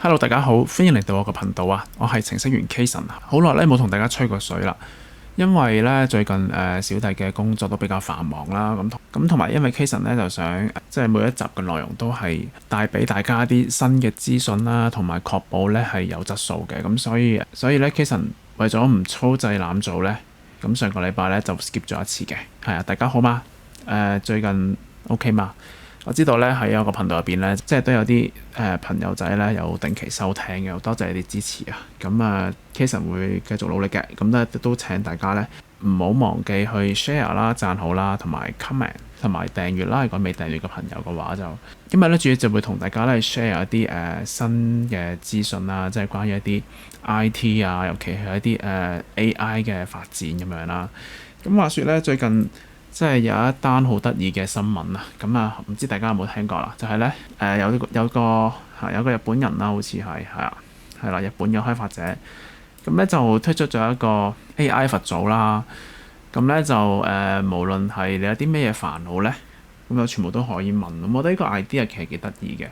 Hello，大家好，歡迎嚟到我個頻道啊！我係程式員 Kason，好耐咧冇同大家吹過水啦。因為咧最近小弟嘅工作都比較繁忙啦，咁同埋因為 Kason 咧就想即係每一集嘅內容都係帶俾大家一啲新嘅資訊啦，同埋確保咧係有質素嘅。咁所以咧 Kason 為咗唔粗製濫造咧，咁上個禮拜咧就 skip 咗一次嘅。係啊，大家好嘛？最近 OK 嘛？我知道咧喺我個頻道入邊咧，即係都有啲朋友仔咧有定期收聽嘅，好多謝你哋支持啊！咁Kason 會繼續努力嘅，咁咧都請大家咧唔好忘記去 share 啦、讚好啦，同埋 comment 同埋訂閱啦。如果未訂閱嘅朋友嘅話，就今日咧主要就會同大家咧 share 一啲新嘅資訊啦，即係關於一啲 IT 啊，尤其係一啲AI 嘅發展咁樣啦。咁話說咧，最近即係有一單好得意嘅新聞啊！咁唔知大家有冇聽過啦？就係咧有個日本人啦，好似係啦，日本嘅開發者咁咧就推出咗一個 AI 佛祖啦。咁咧就無論係你有啲咩嘢煩惱咧，咁就全部都可以問。咁我覺得呢個 idea 其實幾得意嘅。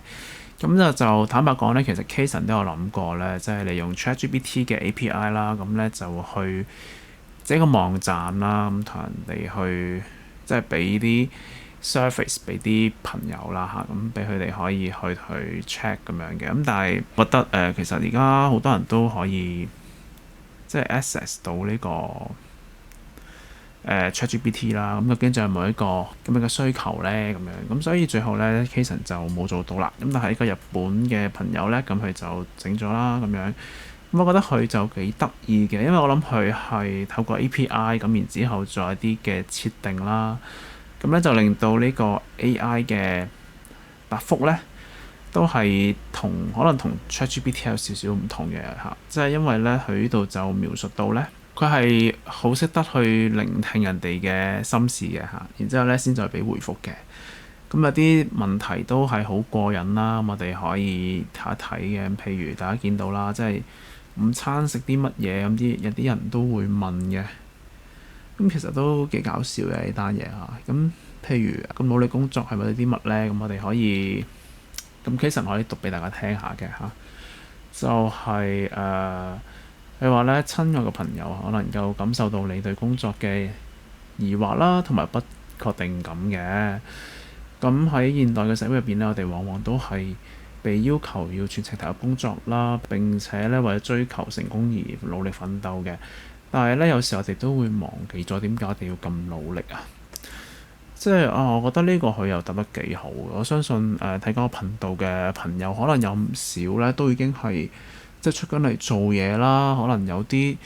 咁就坦白講咧，其實 Kason 都有諗過咧，即係利用 ChatGPT 嘅 API 啦，咁咧就去即係個網站啦，咁同人哋去即係俾啲 service 俾啲朋友啦嚇，咁俾佢哋可以去 check 咁樣嘅。咁但係覺得其實而家好多人都可以即係 access 到呢個ChatGPT 啦。咁究竟仲有冇一個咁樣嘅需求咧？咁樣咁所以最後咧 Kason 就冇做到啦。咁但係一個日本嘅朋友咧，咁佢就整咗啦咁樣。咁我覺得佢就幾得意嘅，因為我諗佢係透過 API 咁，然之後再啲嘅設定啦，咁咧就令到呢個 AI 嘅答覆咧都係可能同 ChatGPT 有少少唔同嘅嚇，即係因為咧佢呢度就描述到咧，佢係好識得去聆聽人哋嘅心事嘅嚇，然之後咧先再俾回覆嘅。咁有啲問題都係好過癮啦，我哋可以睇一睇嘅。譬如大家見到啦，即係午餐食啲乜嘢咁，有啲人都會問嘅。咁其實都幾搞笑嘅呢單嘢嚇。咁譬如咁努力工作係為咗啲乜呢？咁我哋可以咁 Kason 可以讀俾大家聽下嘅嚇。就係你話咧，親愛嘅朋友可能夠感受到你對工作嘅疑惑啦，同埋不確定感嘅。咁喺現代嘅社會入邊咧，我哋往往都係被要求要全程投入工作啦，並且咧為咗追求成功而努力奮鬥嘅。但係咧，有時我哋都會忘記咗點解我哋要咁努力啊！即係我覺得呢個佢又答得幾好。我相信睇緊我頻道嘅朋友，可能有唔少咧都已經係即係出緊嚟做嘢啦。可能有啲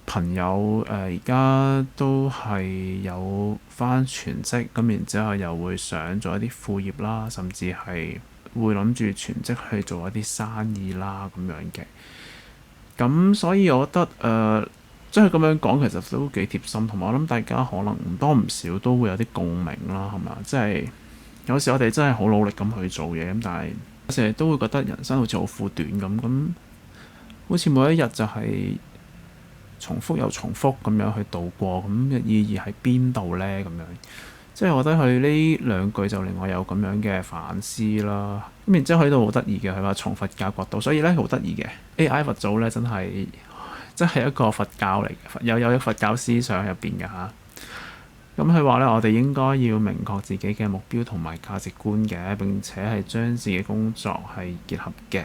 朋友而家都係有返全職，咁然之後又會想做一啲副業啦，甚至係會諗住全職去做一啲生意啦咁樣嘅。咁所以我覺得即係咁樣講，其實都幾貼心，同埋我諗大家可能唔多唔少都會有啲共鳴啦，係咪？即係有時我哋真係好努力咁去做嘢，咁但係有時都會覺得人生好似好苦短咁好似每一日就係重複又重複咁樣去度過，咁嘅意義喺邊度呢？咁樣即係我覺得佢呢兩句就令我有咁樣嘅反思啦。咁然之後喺度好得意嘅，佢話從佛教角度，所以咧好得意嘅 AI 佛祖咧真係一個佛教嚟嘅，有佛教思想入邊嘅嚇。咁佢話咧，我哋應該要明確自己嘅目標同埋價值觀嘅，並且係將自己工作係結合嘅。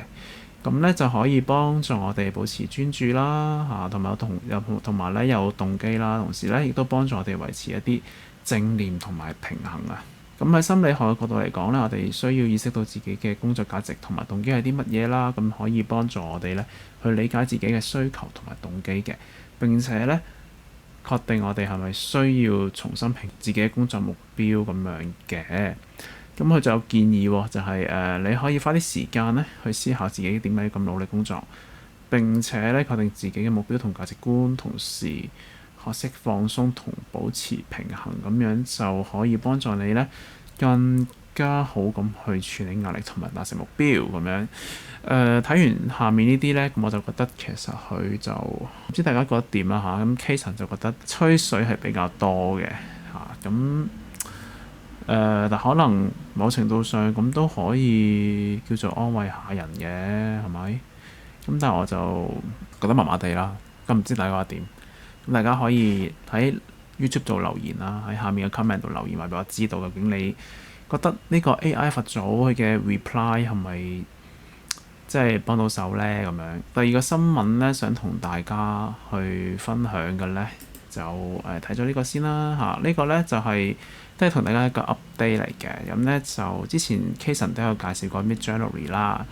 咁咧就可以幫助我哋保持專注啦嚇，同埋咧有動機啦，同時咧亦都幫助我哋維持一啲正念同埋平衡啊。咁喺心理學嘅角度嚟講咧，我哋需要意識到自己嘅工作價值同埋動機係啲乜嘢啦，咁可以幫助我哋咧去理解自己嘅需求同埋動機嘅，並且咧確定我哋係咪需要重新評自己嘅工作目標咁樣嘅。咁佢就有建議喎，就係你可以花啲時間咧去思考自己點解要咁努力工作，並且咧確定自己嘅目標同價值觀，同時學識放鬆同保持平衡，咁樣就可以幫助你咧更加好咁去處理壓力同埋達成目標咁樣。睇完下面呢啲咧，咁我就覺得其實佢就唔知大家覺得點啦嚇。咁 Kason 就覺得吹水係比較多嘅嚇。咁但可能某程度上咁都可以叫做安慰下人嘅，係咪？咁但係我就覺得麻麻地啦。咁唔知大家覺得點？咁大家可以喺 YouTube 度留言啦，喺下面嘅 comment 度留言話俾我知道，究竟你覺得呢個 AI 佛祖佢嘅 reply 係咪即係幫到手呢？咁樣第二個新聞呢，想同大家去分享嘅呢，就睇咗呢個先啦嚇。呢個呢，就係都係同大家一個 update 嚟嘅。咁呢，就之前 Kason 都有介紹過 Midjourney 啦，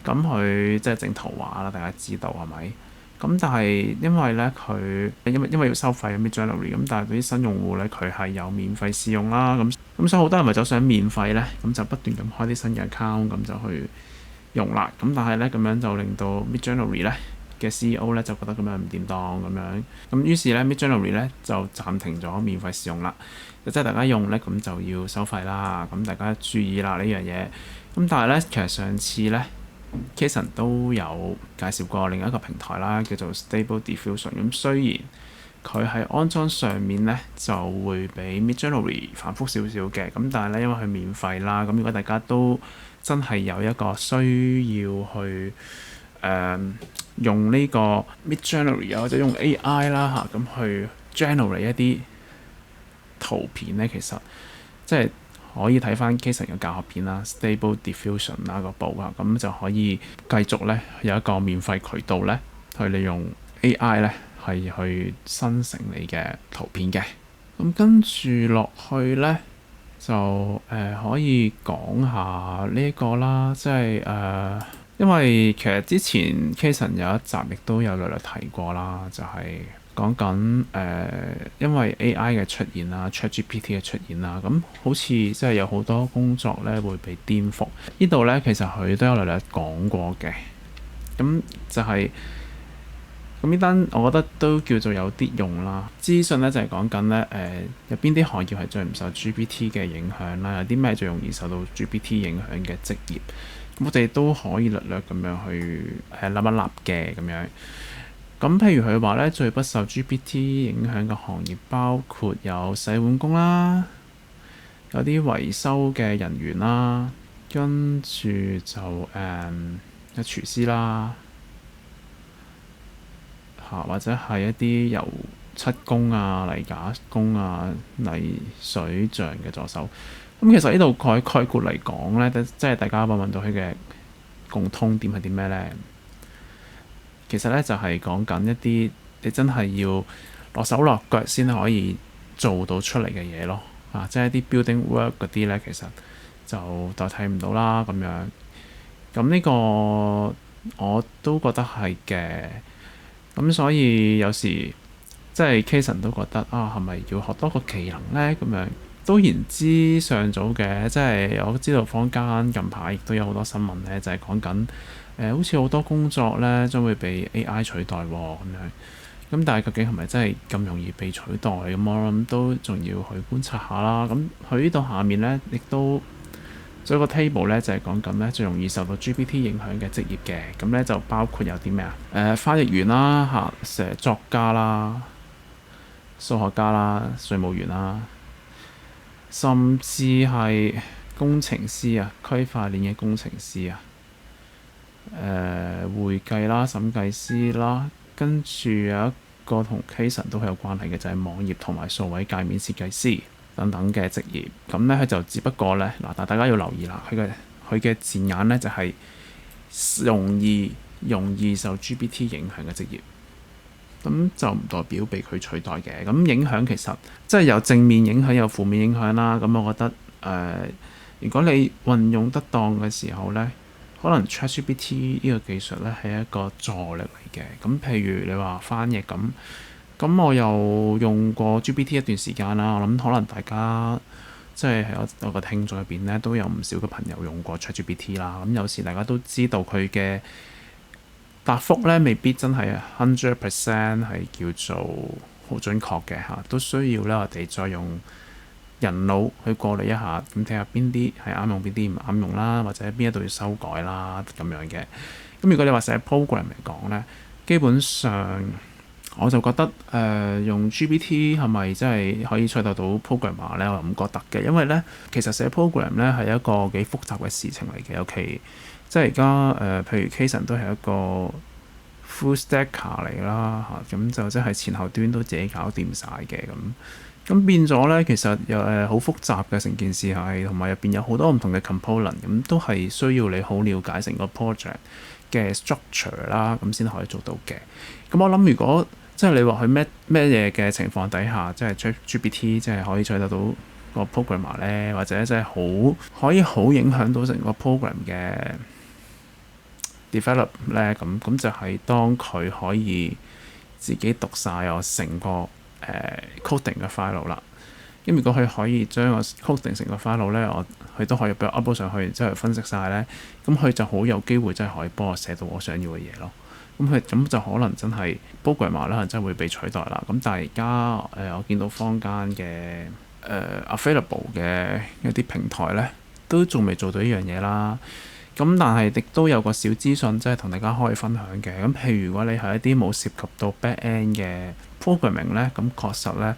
咁佢即係整圖畫啦，大家知道係咪？咁但係因為咧佢因為要收費 Midjourney 咁，但係對啲新用戶咧佢係有免費試用啦，咁所以好多人為咗想免費咧，咁就不斷咁開啲新嘅 account 咁就去用啦。咁但係咧咁樣就令到 Midjourney 咧嘅 CEO 咧就覺得咁樣唔掂當咁樣，咁於是咧 Midjourney 咧就暫停咗免費試用啦。即係大家用咧咁就要收費啦。咁大家注意啦呢樣嘢。咁但係咧其實上次咧Kason 都有介紹過另一個平台啦，叫做 Stable Diffusion。咁雖然佢喺安裝上面咧就會比 Midjourney 繁複少少嘅，咁但係咧因為佢免費啦，咁如果大家都真係有一個需要去用呢個 Midjourney 或者用 AI 啦嚇，咁去 generate 一啲圖片咧，其實即係可以睇翻 Kason 嘅教學片啦 ，Stable Diffusion 啦個部啊，咁就可以繼續咧有一個免費渠道咧，去利用 AI 咧係去生成你嘅圖片嘅。咁跟住落去咧就可以講下呢個啦，即係因為其實之前 Kason 有一集亦都有略略提過啦，就係講緊因為 AI 嘅出現啦 ，ChatGPT 嘅出現啦，咁好似即係有好多工作咧會被顛覆。呢度咧其實佢都有略略講過嘅，咁就係咁呢單，我覺得都叫做有啲用啦。資訊咧就係講緊咧有邊啲行業係最唔受 GPT 嘅影響啦，有啲咩最容易受到 GPT 影響嘅職業。我哋都可以略略咁樣去諗一諗嘅咁樣。咁譬如佢話咧，最不受 GPT 影響嘅行業包括有洗碗工啦，有啲維修嘅人員啦，跟住就有廚師啦，或者係一啲油漆工啊、泥架工啊、泥水匠嘅助手。咁其實呢度概括嚟講咧，即係大家問到佢嘅共通點係啲咩咧？其實咧就係講緊一啲你真係要落手落腳先可以做到出嚟嘅嘢咯。即係一啲 building work 嗰啲咧，其實就代替唔到啦咁樣。咁呢個我都覺得係嘅。咁所以有時即係 Kason 都覺得係咪要學多個技能咧？咁樣都言之尚早嘅。即係我知道坊間近排亦都有好多新聞咧，就係講緊好似好多工作咧將會被 AI 取代喎咁樣。咁但係究竟係咪真係咁容易被取代？咁我諗都仲要去觀察下啦。咁佢呢度下面咧亦都做一個 table 咧，就係講緊咧最容易受到 GPT 影響嘅職業嘅。咁咧就包括有啲咩翻譯員啦、作家啦、數學家啦、稅務員啦，甚至係工程師啊、區塊鏈嘅工程師啊、會計啦、審計師啦，跟住有一個同 Kason 都係有關係嘅，就係網頁同埋數位界面設計師等等嘅職業。咁咧佢就只不過咧但大家要留意啦，佢嘅字眼咧就係容易受 GPT 影響嘅職業。咁就唔代表被佢取代嘅。咁影響其實即係有正面影響，有負面影響啦。咁我覺得如果你運用得當嘅時候咧，可能 ChatGPT 呢個技術咧係一個助力嚟嘅。咁譬如你話翻譯咁我又用過 GPT 一段時間啦。我諗可能大家即係喺我個聽眾入邊咧都有唔少嘅朋友用過 ChatGPT 啦。咁有時大家都知道佢嘅答覆咧未必真係 100% 係叫做好準確嘅嚇，都需要咧我哋再用人腦去過濾一下，咁睇下邊啲係啱用，邊啲唔啱用啦，或者邊一度要修改啦咁樣嘅。咁如果你話寫 program 嚟講咧，基本上我就覺得用 GPT 係咪真係可以取代到 programmer 咧？我又唔覺得嘅，因為咧其實寫 program 咧係一個幾複雜嘅事情嚟嘅，尤其即係而家譬如 Kason 都係一個 full stacker 嚟啦嚇，咁就即係前後端都自己搞掂晒嘅咁變咗咧，其實又好複雜嘅成件事係，同埋入邊有好多唔同嘅 component，咁都係需要你好了解成個 project嘅 structure 啦，咁先可以做到嘅。咁我諗如果即係你話佢咩嘢嘅情況底下，即係 GPT 即係可以取得到個 programmer 咧，或者即係可以好影響到成個 program 嘅 develop 咧，咁就係當佢可以自己讀晒我成個coding 嘅 file 啦。咁如果佢可以將個 coding 成個 file 咧，佢都可以俾我 upload 上去，之後分析晒咧，咁佢就好有機會真係可以幫我寫到我想要嘅嘢咯。咁就可能真係 programmer 咧，真係會被取代啦。咁但係而家我見到坊間嘅available 嘅一啲平台咧，都仲未做到呢樣嘢啦。咁但係亦都有個小資訊，即係同大家可以分享嘅。咁譬如如果你係一啲冇涉及到 back end 嘅 programming 咧，咁確實咧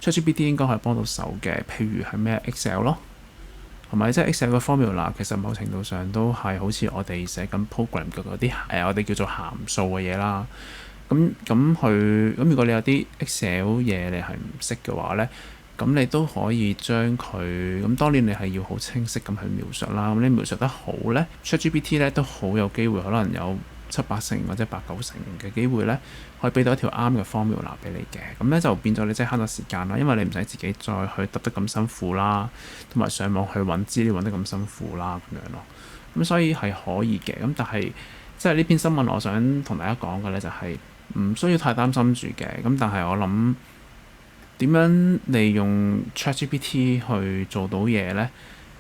ChatGPT 應該可以幫到手嘅。譬如係咩 Excel 咯，同埋即係 Excel 嘅 formula，其實某程度上都係好似我哋寫緊 program 嘅嗰啲我哋叫做函數嘅嘢啦。咁如果你有啲 Excel 嘢你係唔識嘅話咧，咁你都可以將佢咁，當然你係要好清晰咁去描述啦。咁你描述得好咧，ChatGPT 咧都好有機會，可能有7-8成或者8-9成嘅機會咧，可以俾到一條啱嘅 formula 俾你嘅。咁咧就變咗你即係慳咗時間啦，因為你唔使自己再去揼得咁辛苦啦，同埋上網去揾資料揾得咁辛苦啦咁樣咯。咁所以係可以嘅。咁但係即係呢篇新聞我想同大家講嘅咧，就係唔需要太擔心住嘅。咁但係我諗點樣利用 ChatGPT 去做到嘢呢？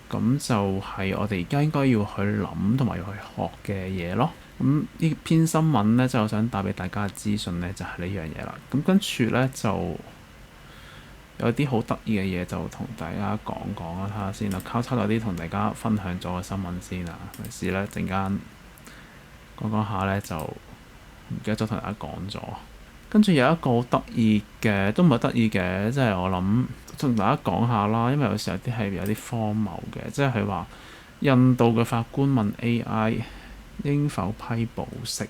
咁就係我哋而家應該要去諗同埋要去學嘅嘢咯。咁呢篇新聞呢，即係我想帶俾大家嘅資訊呢，就係呢樣嘢啦。咁跟住呢，就有啲好得意嘅嘢就同大家講講啦，睇下先啦。交叉有啲同大家分享咗個新聞先啊，沒事呢，陣間講下呢，就唔記得咗同大家講咗。跟住有一個好得意嘅，都唔係得意嘅，即係我諗同大家講下啦。因為有時候啲係有啲荒謬嘅，即係話印度嘅法官問 AI 應否批保釋。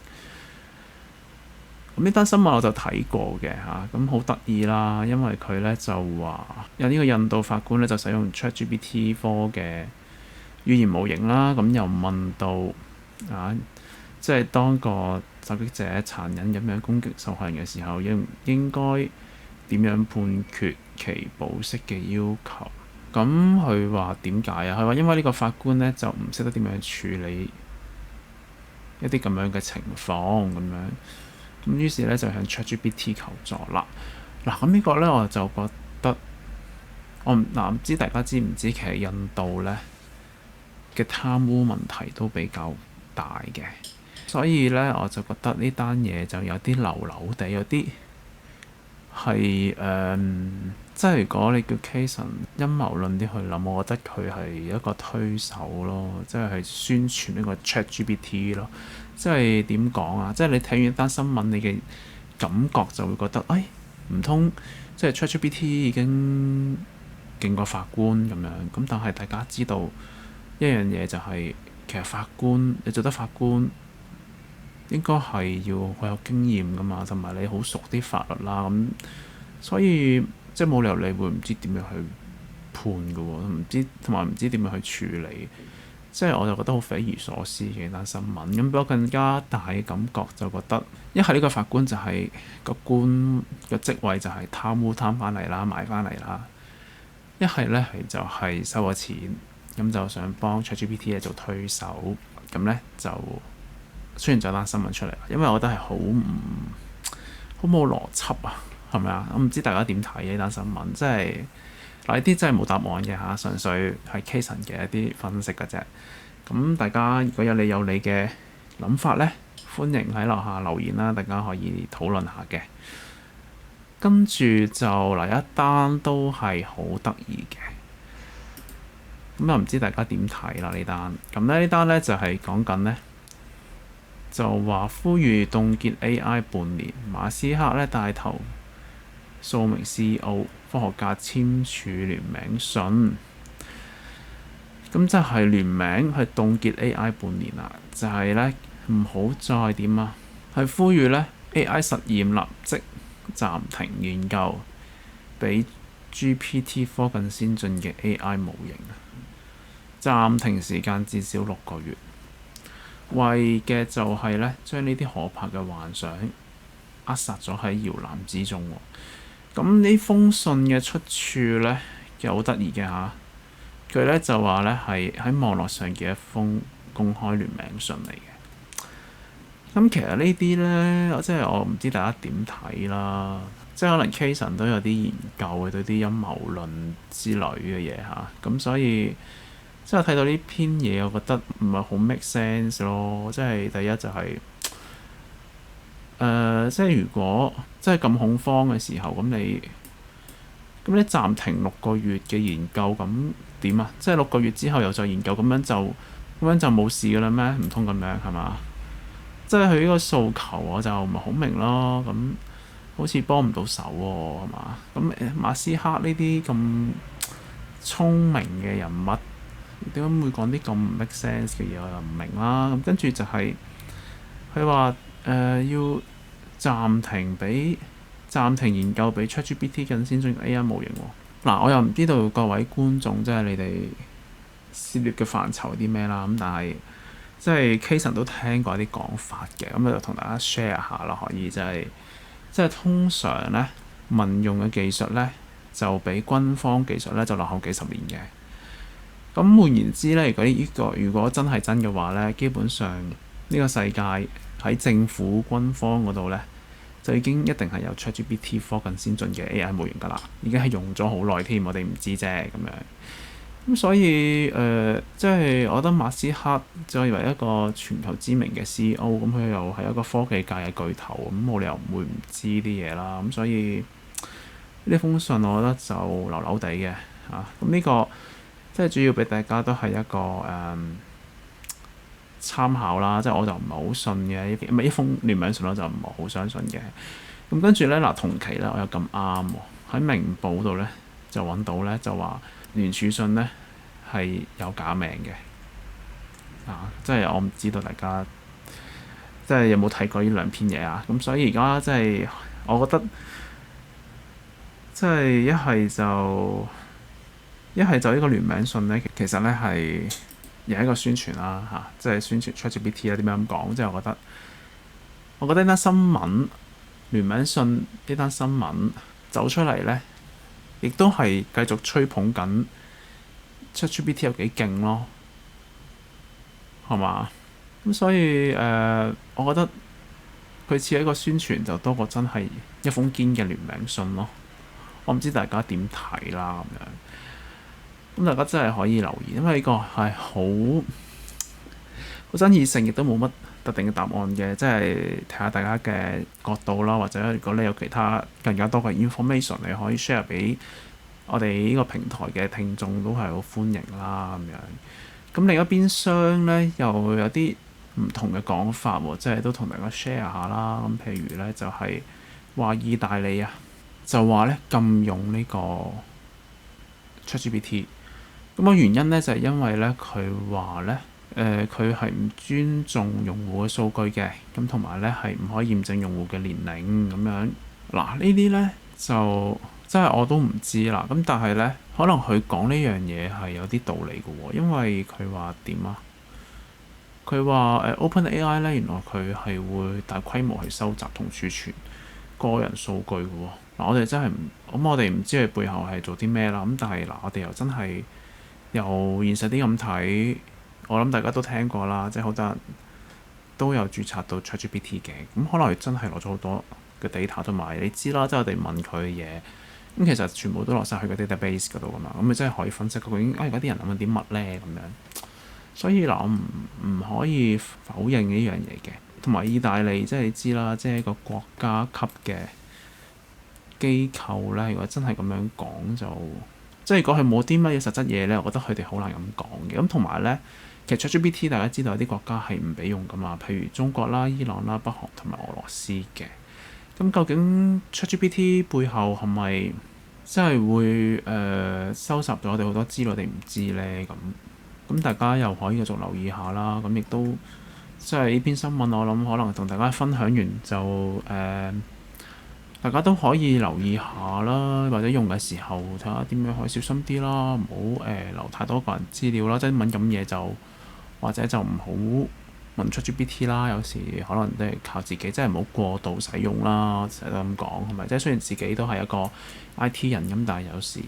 咁呢單新聞我就睇過嘅嚇，咁好得意啦。因為佢咧就話有呢個印度法官咧就使用 ChatGPT 4嘅語言模型啦，咁又問到即係當個襲擊者殘忍咁樣攻擊受害人嘅時候，應該點樣判決其保釋嘅要求？咁佢話點解啊？佢話因為呢個法官呢就唔識得點樣處理一啲咁樣嘅情況咁樣，咁於是呢就向 ChatGPT 求助啦。嗱，咁呢個呢我就覺得唔知大家知唔知其實印度呢嘅貪污問題都比較大嘅。所以咧，我就覺得呢單嘢就有啲流流地，有啲係即係如果你叫 Kason 陰謀論啲去諗，我覺得佢係一個推手咯，即係宣傳呢個 ChatGPT 咯。即係點講啊？即係你睇完一單新聞，你嘅感覺就會覺得，唔通即係 ChatGPT 已經勁過法官咁樣？咁但係大家知道一樣嘢就係，其實法官你做得法官，應該係要好有經驗噶嘛，同埋你好熟啲法律啦，咁所以即係冇理由你會唔知點樣去判噶喎，同埋唔知點樣去處理，即係我就覺得好匪夷所思嘅一單新聞。咁俾我更加大嘅感覺就覺得，一係呢個法官就係個官嘅職位就係貪污貪翻嚟啦，買翻嚟啦；一係咧係就係收咗錢，咁就想幫 ChatGPT 做推手，咁咧就出現咗單新聞出嚟啦。因為我覺得係好冇邏輯啊，係咪啊？我唔知大家點睇呢單新聞，即係嗱呢啲真係冇答案嘅嚇，純粹係 Kason 嘅一啲分析嘅啫。咁大家如果有你嘅諗法咧，歡迎喺樓下留言啦，大家可以討論下嘅。跟住就嚟一單都係好得意嘅，咁又唔知大家點睇啦呢單。咁呢單咧就係講緊咧，就話呼籲凍結 AI 半年，馬斯克咧帶頭數名 CEO、科學家簽署聯名信，咁即係聯名去凍結 AI 半年啦，就係咧唔好再點啊，係呼籲咧 AI 實驗立即暫停研究，比 GPT-4 更先進嘅 AI 模型，暫停時間至少6個月。為嘅就係咧，將呢啲可怕嘅幻想扼殺咗喺搖籃之中。咁呢封信嘅出處咧，又好得意嘅嚇。佢咧就話咧係喺網絡上嘅一封公開聯名信嚟嘅。咁其實呢啲咧，即係我唔知大家點睇啦。即係可能 Kason 都有啲研究嘅對啲陰謀論之類嘅嘢嚇。咁所以即係睇到呢篇嘢，我覺得唔係好 make sense 咯。即係第一就係、即係如果即係咁恐慌嘅時候，咁你暫停6個月嘅研究，咁點啊？即係6個月之後又再研究，咁樣就冇事㗎啦咩？唔通咁樣係嘛？即係佢呢個訴求，我就唔係好明咯。咁好似幫唔到手喎，係嘛？咁馬斯克呢啲咁聰明嘅人物，點解會講啲咁唔 make sense 嘅嘢？我又唔明啦。咁跟住就係佢話要暫停研究比 ChatGPT 更先進嘅 AI 模型喎。嗱，我又唔知道各位觀眾即係你哋涉獵嘅範疇啲咩啦。咁但係即係 Kason 都聽過一啲講法嘅，咁就同大家 share 下啦。可以即係通常咧民用嘅技術咧就比軍方技術咧就落後幾十年嘅。咁換言之咧，如果真係真嘅話咧，基本上呢個世界喺政府軍方嗰度咧，就已經一定係有 ChatGPT-4 更先進嘅 AI 模型㗎啦，已經係用咗好耐添，我哋唔知啫咁樣。咁所以即係我覺得馬斯克作為一個全球知名嘅 CEO，咁佢又係一個科技界嘅巨頭，咁冇理由唔會唔知啲嘢啦。咁所以呢封信我覺得就流流地嘅嚇。咁呢個即係主要俾大家都係一個參考啦。即係我就唔係好信嘅，唔係一封聯名信我就唔係好相信嘅。咁跟住咧嗱，同期咧我又咁啱喺明報度咧就揾到咧就話聯署信咧係有假名嘅即係我唔知道大家即係有冇睇過呢兩篇嘢啊。咁所以而家即係我覺得即係一係就呢個聯名信咧，其實咧係有一個宣傳啦即係宣傳 ChatGPT 啦。點樣咁講？即係我覺得呢單新聞聯名信呢單新聞走出嚟咧，亦都係繼續吹捧緊 ChatGPT 有幾勁咯，係嘛？咁所以我覺得佢似係一個宣傳就多過真係一封堅嘅聯名信咯。我唔知大家點睇啦咁樣。咁大家真係可以留言，因為呢個係好爭議性，亦都冇乜特定嘅答案嘅，即係睇下大家嘅角度啦，或者如果你有其他更加多嘅 information，你可以 share 俾我哋呢個平台嘅聽眾，都係好歡迎啦咁樣。咁另一邊廂咧，又有啲唔同嘅講法喎，即係都同大家 share 下啦。咁譬如咧就係話意大利啊，就話咧禁用呢個 ChatGPT。咁個原因咧就係因為咧佢話咧佢係唔尊重用戶嘅數據嘅，咁同埋咧係唔可以驗證用戶嘅年齡咁樣。嗱呢啲咧就真係我都唔知啦。咁但係咧可能佢講呢樣嘢係有啲道理嘅喎，因為佢話點啊？佢話OpenAI 咧原來佢係會大規模去收集同儲存個人數據嘅喎。嗱我哋真係我哋唔知佢背後係做啲咩啦。咁但係我哋又真係由現實啲咁睇，我諗大家都聽過啦，即係好多人都有註冊到 ChatGPT 嘅。咁可能佢真係攞咗好多嘅 data，同埋你知啦，即係我哋問佢嘅嘢，咁其實全部都落晒去個 database 嗰度噶嘛。咁你真係可以分析究竟而家啲人諗緊啲乜咧咁樣。所以我唔可以否認呢樣嘢嘅。同埋意大利即係你知啦，即係一個國家級嘅機構咧。如果真係咁樣講就即係如果佢冇啲乜嘢實質嘢咧，我覺得佢哋好難咁講嘅。咁同埋咧，其實 ChatGPT 大家知道有啲國家係唔俾用噶嘛，譬如中國啦、伊朗啦、北韓同埋俄羅斯嘅。咁究竟 ChatGPT 背後係咪真係會收集咗我哋好多資料，我哋唔知呢？咁大家又可以繼續留意下啦。咁亦都即係呢篇新聞，我諗可能同大家分享完就大家都可以留意下啦，或者用嘅時候睇下點樣可以小心啲啦，唔好留太多個人資料啦，即係敏感嘢就或者就唔好問 ChatGPT 啦。有時可能都係靠自己，即係唔好過度使用啦。成日都咁講係咪？即係雖然自己都係一個 IT 人咁，但係有時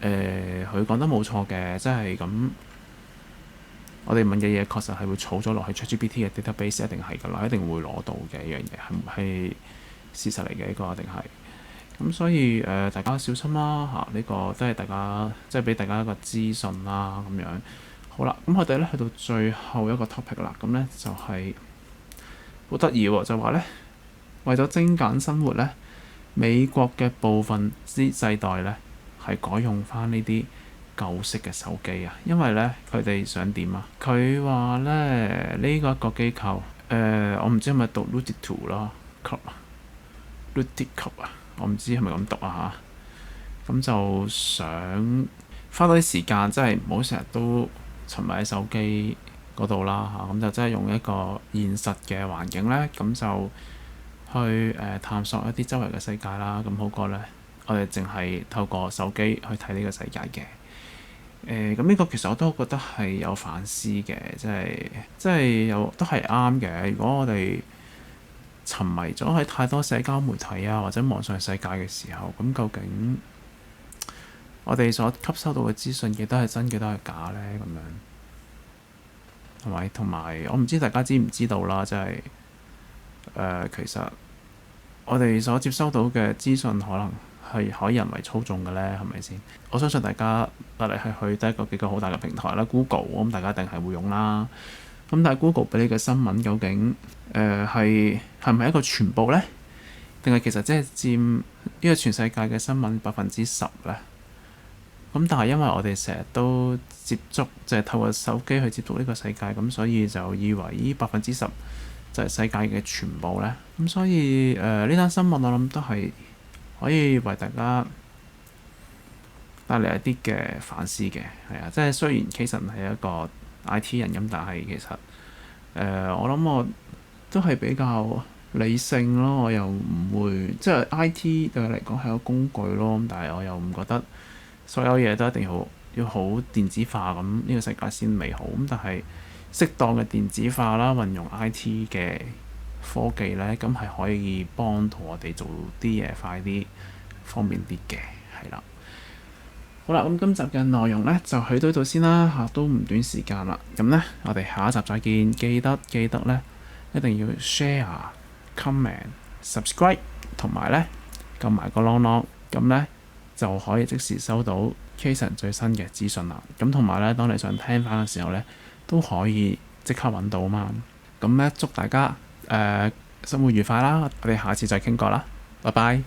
佢講得冇錯嘅，即係咁。我哋問嘅嘢確實係會儲咗落去 ChatGPT 嘅 database， 一定係㗎啦，一定會攞到嘅一樣嘢，係事實嚟嘅，呢個一定係。咁所以大家小心啦嚇，呢個都係大家即係俾大家一個資訊啦咁樣。好啦，咁我哋咧去到最後一個 topic 啦，咁咧就係好得意喎，就話咧為咗精簡生活咧，美國嘅部分之世代咧係改用翻呢啲舊式嘅手機啊，因為咧佢哋想點啊？佢話咧呢個一個機構我唔知係咪讀 Luditu 啦 Ludic 啊，我唔知係咪咁讀啊嚇。咁就想花多啲時間，即係唔好成日都沉迷喺手機嗰度啦嚇。咁就真係用一個現實嘅環境咧，咁就去探索一啲周圍嘅世界啦。咁好過咧，我哋淨係透過手機去睇呢個世界嘅。咁呢個其實我都覺得係有反思嘅，即係有都係啱嘅。如果我哋沉迷咗喺太多社交媒體啊或者網上世界嘅時候，咁究竟我哋所吸收到嘅資訊幾多係真幾多係假呢？咁樣係咪？同埋我唔知大家知唔知道啦，即係其實我哋所接收到嘅資訊可能係可以人為操縱嘅咧，係咪先？我相信大家嚟嚟去去都係幾個好大嘅平台啦，Google 咁大家一定係會用啦。咁但係 Google 俾你嘅新聞究竟係咪一個全部咧？定係其實即係佔呢個全世界嘅新聞10%咧？咁但係因為我哋成日都接觸，就係透過手機去接觸呢個世界，咁所以就以為呢10%就係世界嘅全部咧。咁所以呢單新聞我諗都係可以為大家帶嚟一啲嘅反思嘅，係啊，即係雖然 Kason 係一個 IT 人咁，但係其實我諗我都係比較理性咯，我又唔會即係 IT 對我嚟講係個工具咯，但係我又唔覺得所有嘢都一定要好電子化咁，呢個世界先美好。咁但係適當嘅電子化啦，運用 IT 嘅科技咧，咁係可以幫到我哋做啲嘢快啲、方便啲嘅，係啦。好啦，咁今集嘅內容咧就去到呢度先啦嚇，都唔短時間啦。咁咧，我哋下一集再見。記得咧，一定要 share、comment、subscribe 同埋咧撳埋個啷啷，咁咧就可以即時收到 Kason 最新嘅資訊啦。咁同埋咧，當你想聽翻嘅時候咧，都可以即刻揾到嘛。咁咧，祝大家生活愉快啦！我哋下次再傾過啦，拜拜。